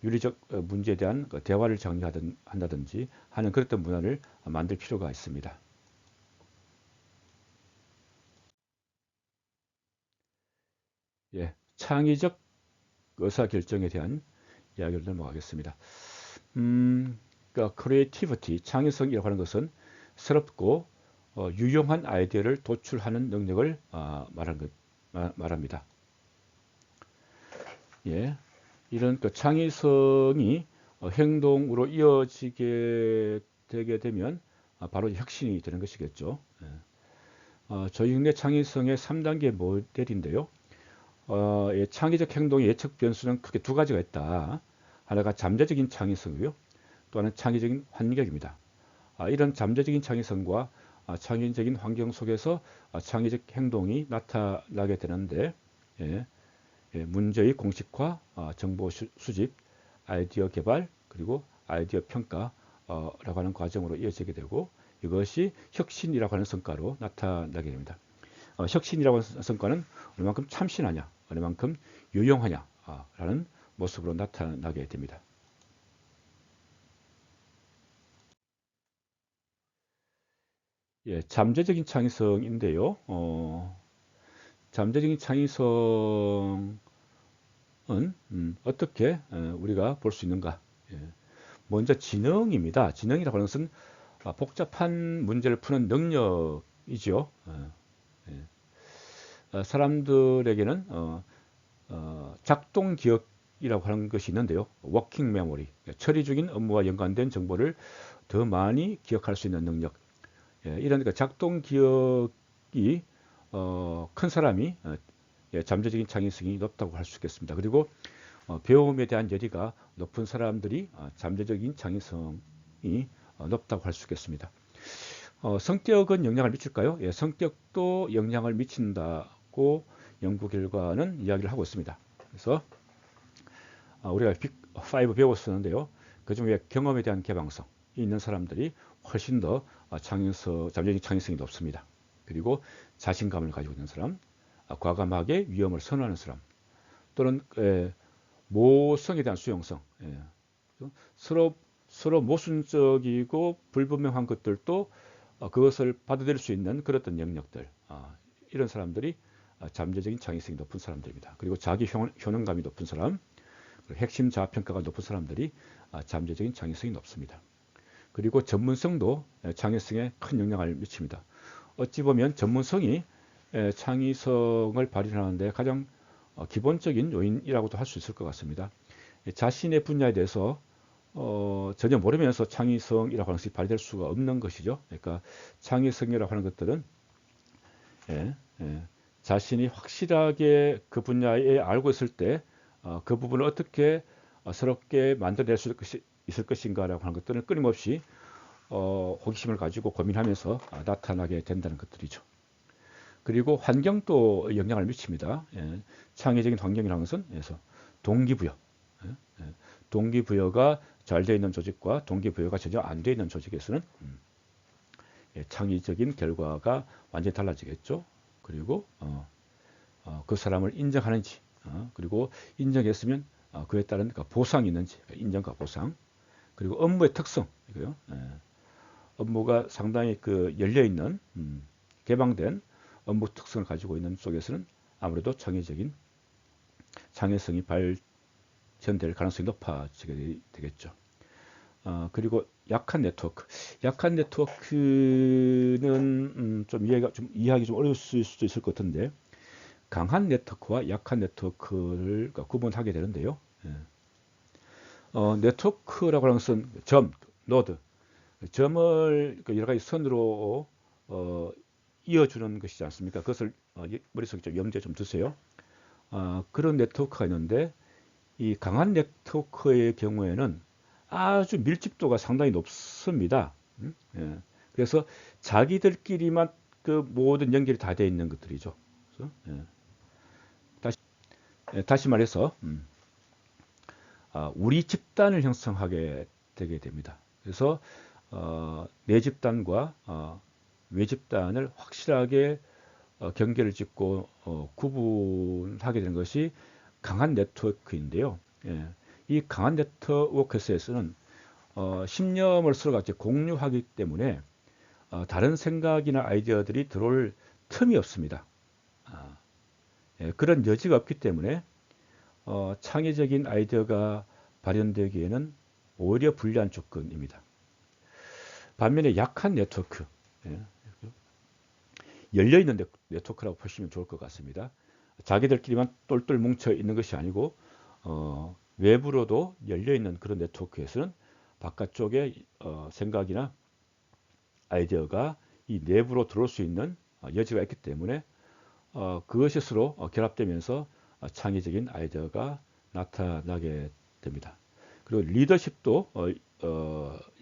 윤리적 문제에 대한 대화를 장려한다든지 하는 그런 문화를 만들 필요가 있습니다. 창의적 의사결정에 대한 이야기를 넘어가겠습니다. 그러니까 크리에이티비티, 창의성이라고 하는 것은 새롭고 유용한 아이디어를 도출하는 능력을 말합니다. 이런 그 창의성이 행동으로 이어지게 되게 되면 바로 혁신이 되는 것이겠죠. 조직 내 창의성의 3단계 모델인데요. 창의적 행동의 예측 변수는 크게 두 가지가 있다. 하나가 잠재적인 창의성이고요. 또 하나는 창의적인 환경입니다. 이런 잠재적인 창의성과 창의적인 환경 속에서 창의적 행동이 나타나게 되는데, 예, 문제의 공식화, 정보 수집, 아이디어 개발, 그리고 아이디어 평가라고 하는 과정으로 이어지게 되고, 이것이 혁신이라고 하는 성과로 나타나게 됩니다. 혁신이라고 하는 성과는 얼마만큼 참신하냐, 얼마만큼 유용하냐라는 모습으로 나타나게 됩니다. 예, 잠재적인 창의성인데요. 잠재적인 창의성은 어떻게 우리가 볼 수 있는가? 예, 먼저 지능입니다. 지능이라고 하는 것은 복잡한 문제를 푸는 능력이죠. 사람들에게는 작동 기억이라고 하는 것이 있는데요. 워킹 메모리, 처리 중인 업무와 연관된 정보를 더 많이 기억할 수 있는 능력. 이런 작동 기억이 큰 사람이 잠재적인 창의성이 높다고 할 수 있겠습니다. 그리고 배움에 대한 열의가 높은 사람들이 잠재적인 창의성이 높다고 할 수 있겠습니다. 성격은 영향을 미칠까요? 예, 성격도 영향을 미친다고 연구 결과는 이야기를 하고 있습니다. 그래서 우리가 빅5 배웠었는데요. 그중에 경험에 대한 개방성이 있는 사람들이 훨씬 더 잠재적인 창의성이 높습니다. 그리고 자신감을 가지고 있는 사람, 과감하게 위험을 선호하는 사람, 또는 모성에 대한 수용성, 서로 모순적이고 불분명한 것들도 그것을 받아들일 수 있는 그런 어떤 영역들, 이런 사람들이 잠재적인 창의성이 높은 사람들입니다. 그리고 자기 효능감이 높은 사람, 핵심 자아평가가 높은 사람들이 잠재적인 창의성이 높습니다. 그리고 전문성도 창의성에 큰 영향을 미칩니다. 어찌 보면 전문성이 창의성을 발휘하는데 가장 기본적인 요인이라고도 할 수 있을 것 같습니다. 자신의 분야에 대해서 전혀 모르면서 창의성이라고 하는 것이 발휘될 수가 없는 것이죠. 그러니까 창의성이라고 하는 것들은 자신이 확실하게 그 분야에 알고 있을 때 그 부분을 어떻게 새롭게 만들어낼 수 있을 것인가라고 하는 것들은 끊임없이 호기심을 가지고 고민하면서 나타나게 된다는 것들이죠. 그리고 환경도 영향을 미칩니다. 창의적인 환경이라는 것은 동기부여, 동기부여가 잘 되어 있는 조직과 동기부여가 전혀 안 되어 있는 조직에서는 창의적인 결과가 완전히 달라지겠죠. 그리고 그 사람을 인정하는지, 그리고 인정했으면 그에 따른 보상이 있는지, 인정과 보상, 그리고 업무의 특성, 이거요. 업무가 상당히 열려 있는 개방된 업무 특성을 가지고 있는 쪽에서는 아무래도 창의성이 발전될 가능성이 높아지게 되겠죠. 그리고 약한 네트워크는 좀 이해하기 좀 어려울 수도 있을 것 같은데, 강한 네트워크와 약한 네트워크를 구분하게 되는데요. 네트워크라고 하는 것은 노드, 점을 여러 가지 선으로 이어주는 것이지 않습니까? 그것을 머릿속에 좀 염두에 좀 두세요. 그런 네트워크가 있는데, 이 강한 네트워크의 경우에는 아주 밀집도가 상당히 높습니다. 그래서 자기들끼리만 그 모든 연결이 다 되어 있는 것들이죠. 그래서, 다시 말해서 우리 집단을 형성하게 되게 됩니다. 그래서 내 집단과 외 집단을 확실하게 경계를 짓고 구분하게 되는 것이 강한 네트워크인데요. 이 강한 네트워크에서는 신념을 서로 같이 공유하기 때문에 다른 생각이나 아이디어들이 들어올 틈이 없습니다. 그런 여지가 없기 때문에 창의적인 아이디어가 발현되기에는 오히려 불리한 조건입니다. 반면에 약한 네트워크, 열려있는 네트워크라고 보시면 좋을 것 같습니다. 자기들끼리만 똘똘 뭉쳐 있는 것이 아니고 외부로도 열려있는 그런 네트워크에서는 바깥쪽에 생각이나 아이디어가 이 내부로 들어올 수 있는 여지가 있기 때문에 그것이 서로 결합되면서 창의적인 아이디어가 나타나게 됩니다. 그리고 리더십도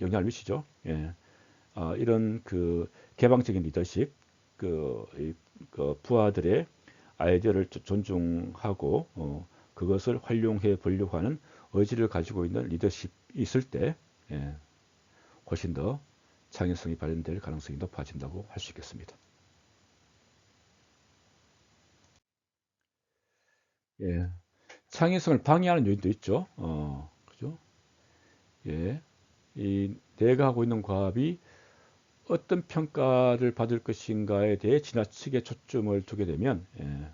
영향을 미치죠. 예. 이런 그 개방적인 리더십, 그 부하들의 아이디어를 존중하고 그것을 활용해 보려고 하는 의지를 가지고 있는 리더십이 있을 때 예, 훨씬 더 창의성이 발현될 가능성이 높아진다고 할 수 있겠습니다. 예, 창의성을 방해하는 요인도 있죠. 그죠? 예, 이 내가 하고 있는 과업이 어떤 평가를 받을 것인가에 대해 지나치게 초점을 두게 되면 예,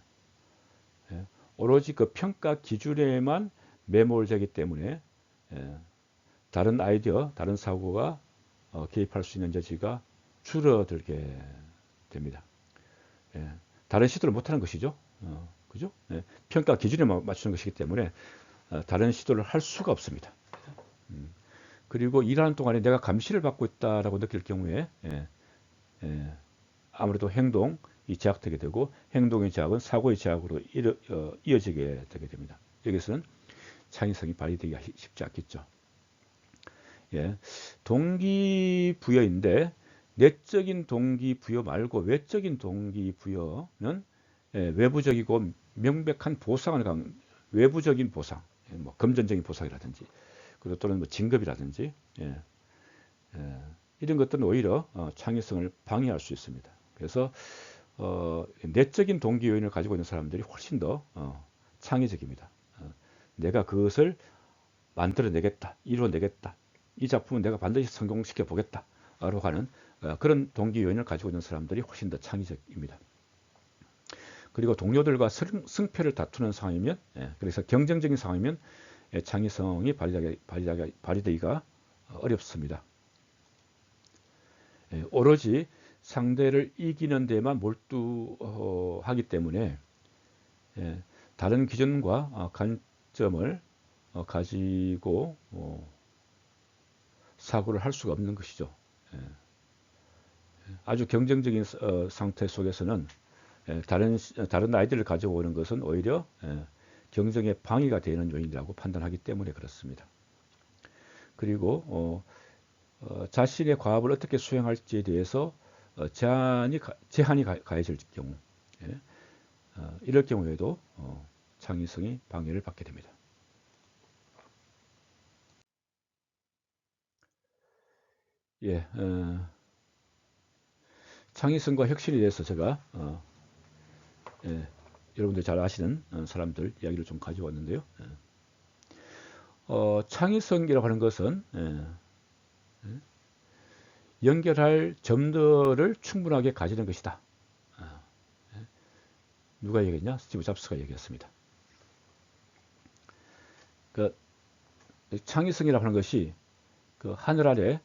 오로지 그 평가 기준에만 매몰되기 때문에 예, 다른 아이디어, 다른 사고가 개입할 수 있는 여지가 줄어들게 됩니다. 예, 다른 시도를 못하는 것이죠. 그죠? 예, 평가 기준에 맞추는 것이기 때문에 다른 시도를 할 수가 없습니다. 그리고 일하는 동안에 내가 감시를 받고 있다라고 느낄 경우에 예, 아무래도 행동이 제약되게 되고 행동의 제약은 사고의 제약으로 이어지게 되게 됩니다. 여기서는 창의성이 발휘되기가 쉽지 않겠죠. 예, 동기부여인데 내적인 동기부여 말고 외적인 동기부여는 외부적이고 명백한 보상을 외부적인 보상, 뭐 금전적인 보상이라든지 그리고 또는 뭐 진급이라든지 이런 것들은 오히려 창의성을 방해할 수 있습니다. 그래서 내적인 동기 요인을 가지고 있는 사람들이 훨씬 더 창의적입니다. 내가 그것을 만들어내겠다, 이루어내겠다, 이 작품은 내가 반드시 성공시켜 보겠다 라고 하는 그런 동기 요인을 가지고 있는 사람들이 훨씬 더 창의적입니다. 그리고 동료들과 승패를 다투는 상황이면 그래서 경쟁적인 상황이면 창의성이 발휘되기가 어렵습니다. 오로지 상대를 이기는 데만 몰두하기 때문에 다른 기준과 관점을 가지고 사고를 할 수가 없는 것이죠. 아주 경쟁적인 상태 속에서는 다른 아이디어를 가지고 오는 것은 오히려 경쟁의 방해가 되는 요인이라고 판단하기 때문에 그렇습니다. 그리고 자신의 과업을 어떻게 수행할지에 대해서 제한이 가해질 경우 이럴 경우에도 창의성이 방해를 받게 됩니다. 예, 창의성과 혁신에 대해서 제가 예, 여러분들 잘 아시는 사람들 이야기를 좀 가져왔는데요. 창의성이라고 하는 것은 연결할 점들을 충분하게 가지는 것이다. 누가 얘기했냐? 스티브 잡스가 얘기했습니다. 그 창의성이라고 하는 것이 그 하늘 아래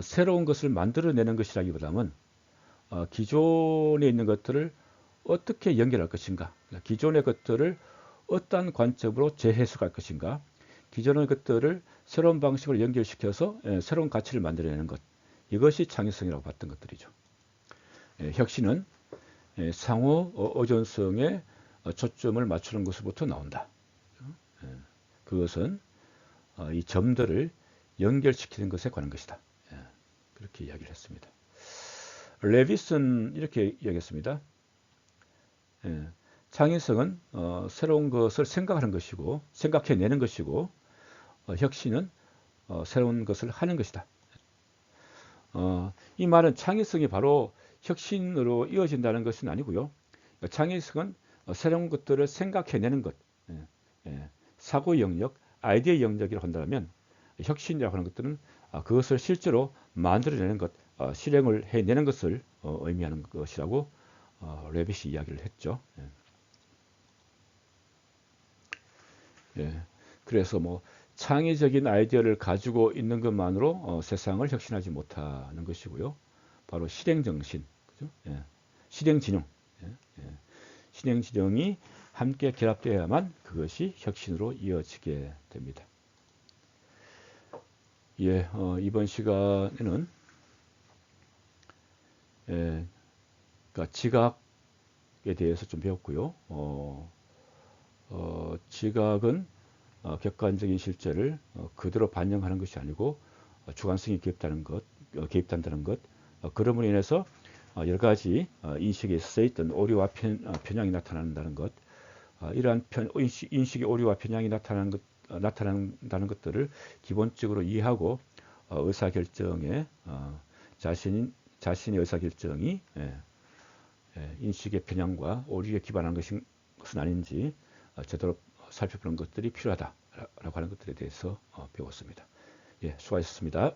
새로운 것을 만들어내는 것이라기보다는 기존에 있는 것들을 어떻게 연결할 것인가, 기존의 것들을 어떠한 관점으로 재해석할 것인가, 기존의 것들을 새로운 방식으로 연결시켜서 새로운 가치를 만들어내는 것, 이것이 창의성이라고 봤던 것들이죠. 혁신은 상호 의존성에 초점을 맞추는 것으로부터 나온다. 그것은 이 점들을 연결시키는 것에 관한 것이다. 그렇게 이야기를 했습니다. 레빗은 이렇게 이야기했습니다. 창의성은 새로운 것을 생각하는 것이고 생각해내는 것이고 혁신은 새로운 것을 하는 것이다. 이 말은 창의성이 바로 혁신으로 이어진다는 것은 아니고요. 창의성은 새로운 것들을 생각해내는 것, 사고 영역, 아이디어 영역이라고 한다면 혁신이라고 하는 것들은 그것을 실제로 만들어내는 것, 실행을 해내는 것을 의미하는 것이라고 레빗이 이야기를 했죠. 예. 그래서 뭐 창의적인 아이디어를 가지고 있는 것만으로 세상을 혁신하지 못하는 것이고요. 바로 실행정신, 그죠? 예. 실행진흥, 예. 예. 실행진흥이 함께 결합되어야만 그것이 혁신으로 이어지게 됩니다. 예, 이번 시간에는 그러니까 지각에 대해서 좀 배웠고요. 지각은 객관적인 실제를 그대로 반영하는 것이 아니고 주관성이 개입된다는 것, 그럼으로 인해서 여러 가지 인식에 쓰여있던 오류와 편향이 나타난다는 것, 이러한 인식의 오류와 편향이 나타난다는 것들을 기본적으로 이해하고 의사결정에 자신의 의사결정이 인식의 편향과 오류에 기반한 것은 아닌지 제대로 살펴보는 것들이 필요하다라고 하는 것들에 대해서 배웠습니다. 예, 수고하셨습니다.